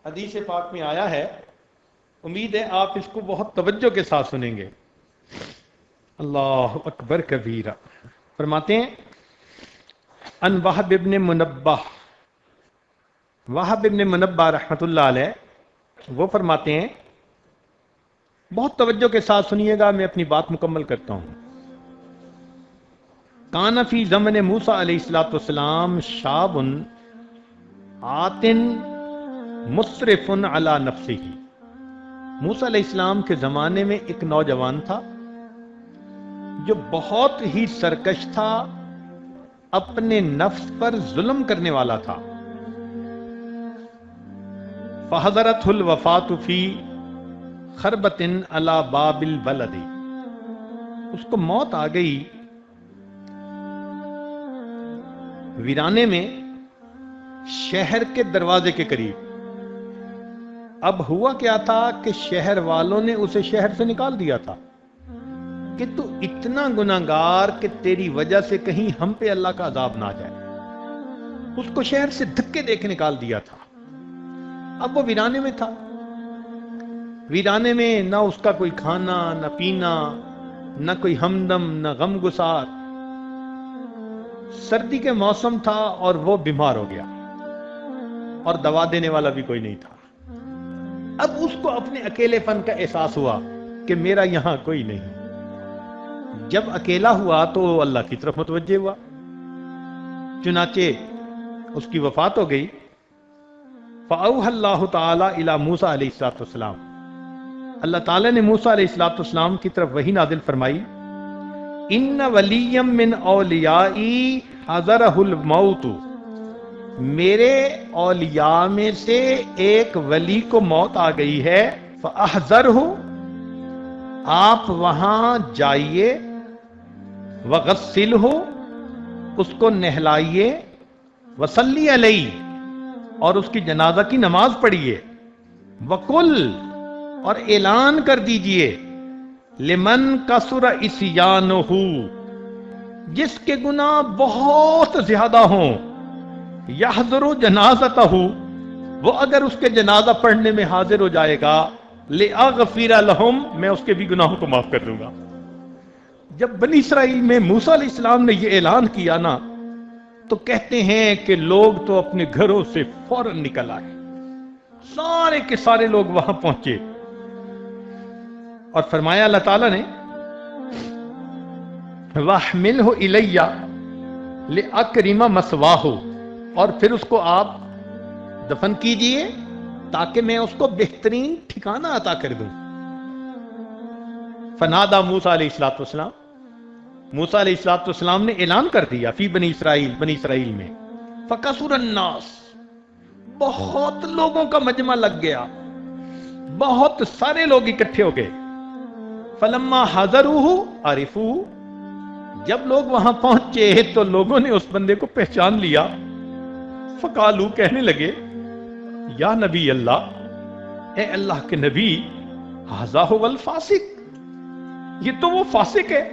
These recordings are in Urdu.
حدیث پاک میں آیا ہے، امید ہے آپ اس کو بہت توجہ کے ساتھ سنیں گے۔ اللہ اکبر کبیرہ۔ فرماتے ہیں ان وہب ابن منبہ، وہب ابن منبہ رحمۃ اللہ علیہ وہ فرماتے ہیں، بہت توجہ کے ساتھ سنیے گا، میں اپنی بات مکمل کرتا ہوں۔ کان فی زمن موسیٰ علیہ الصلوۃ والسلام شاب آتن مسرف علی نفسہ، موسیٰ علیہ السلام کے زمانے میں ایک نوجوان تھا جو بہت ہی سرکش تھا، اپنے نفس پر ظلم کرنے والا تھا۔ فحضرتہ الوفاۃ فی خربۃ علی باب البلد، اس کو موت آ گئی ویرانے میں شہر کے دروازے کے قریب۔ اب ہوا کیا تھا کہ شہر والوں نے اسے شہر سے نکال دیا تھا کہ تو اتنا گناہگار کہ تیری وجہ سے کہیں ہم پہ اللہ کا عذاب نہ جائے۔ اس کو شہر سے دھکے دے کے نکال دیا تھا۔ اب وہ ویرانے میں تھا، ویرانے میں نہ اس کا کوئی کھانا نہ پینا، نہ کوئی ہمدم نہ غم گسار۔ سردی کے موسم تھا اور وہ بیمار ہو گیا اور دوا دینے والا بھی کوئی نہیں تھا۔ اب اس کو اپنے اکیلے پن کا احساس ہوا کہ میرا یہاں کوئی نہیں۔ جب اکیلا ہوا تو اللہ کی طرف متوجہ ہوا، چنانچہ اس کی وفات ہو گئی۔ فأوحى اللہ تعالی الی موسیٰ علیہ السلام، اللہ تعالی نے موسیٰ علیہ السلام کی طرف وحی نازل فرمائی، ان ولیا من اولیائی حضرہ الموت، میرے اولیاء میں سے ایک ولی کو موت آ گئی ہے، فاحذرہ، آپ وہاں جائیے، وغسلہ، اس کو نہلائیے، وصلی علیہ، اور اس کی جنازہ کی نماز پڑھیے، وقل، اور اعلان کر دیجئے، لمن کثر عصیانہ، جس کے گناہ بہت زیادہ ہوں، یحضر جنازتہ، وہ اگر اس کے جنازہ پڑھنے میں حاضر ہو جائے گا، لأغفر لہم، میں اس کے بھی گناہوں کو معاف کر دوں گا۔ جب بنی اسرائیل میں موسیٰ علیہ السلام نے یہ اعلان کیا نا، تو کہتے ہیں کہ لوگ تو اپنے گھروں سے فوراً نکل آئے، سارے کے سارے لوگ وہاں پہنچے، اور فرمایا اللہ تعالیٰ نے، وَاحْمِلْهُ إِلَيَّ لِأَكْرِمَ مَثْوَاهُ، اور پھر اس کو آپ دفن کیجئے تاکہ میں اس کو بہترین ٹھکانہ عطا کر دوں۔ فنادى موسیٰ علیہ السلام، موسیٰ علیہ السلام نے اعلان کر دیا، فی بنی اسرائیل میں، فَكَثُرَ النَّاسُ، بہت لوگوں کا مجمع لگ گیا، بہت سارے لوگ اکٹھے ہو گئے۔ فَلَمَّا حَضَرُوهُ عَرِفُوهُ، جب لوگ وہاں پہنچے تو لوگوں نے اس بندے کو پہچان لیا۔ فَقَالُوا، کہنے لگے، یا نبی اللہ، اے اللہ کے نبی، هَذَا هُوَ الْفَاسِقُ، یہ تو وہ فاسق ہے،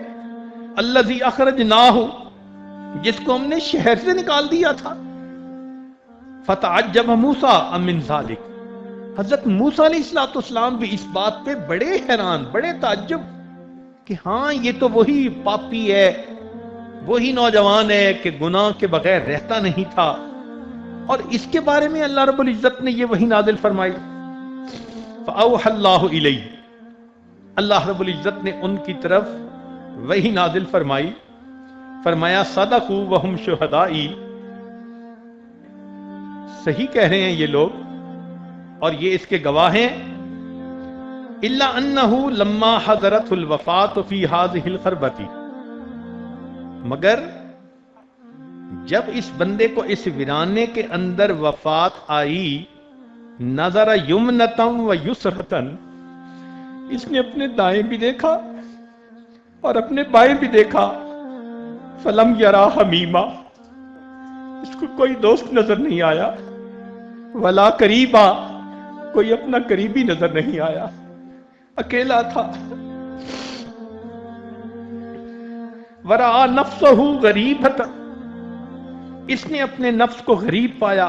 الَّذِي أَخْرَجْنَاهُ، جس کو ہم نے شہر سے نکال دیا تھا۔ فَتَعَجَّبَ مُوسَىٰ مِنْ ذَلِكَ، حضرت موسیٰ علیہ السلام بھی اس بات پہ بڑے حیران، بڑے تعجب کہ ہاں یہ تو وہی پاپی ہے، وہی نوجوان ہے کہ گناہ کے بغیر رہتا نہیں تھا، اور اس کے بارے میں اللہ رب العزت نے یہ وحی نازل فرمائی۔ فَأَوْحَى اللَّهُ إِلَيْهِ، اللہ رب العزت نے ان کی طرف وحی نازل فرمائی، فرمایا صدقوا وهم شہدائی، صحیح کہہ رہے ہیں یہ لوگ اور یہ اس کے گواہ ہیں، الا انہ لما حضرت الوفات فی هذه الخربۃ، مگر جب اس بندے کو اس ویرانے کے اندر وفات آئی، نظر یمنتم و یسرتن، اس نے اپنے دائیں بھی دیکھا اور اپنے بائیں بھی دیکھا، فلم یرا حمیما، اس کو کوئی دوست نظر نہیں آیا، ولا قریبا، کوئی اپنا قریبی نظر نہیں آیا، اکیلا تھا۔ ورآ نفسہ غریبۃ، اس نے اپنے نفس کو غریب پایا،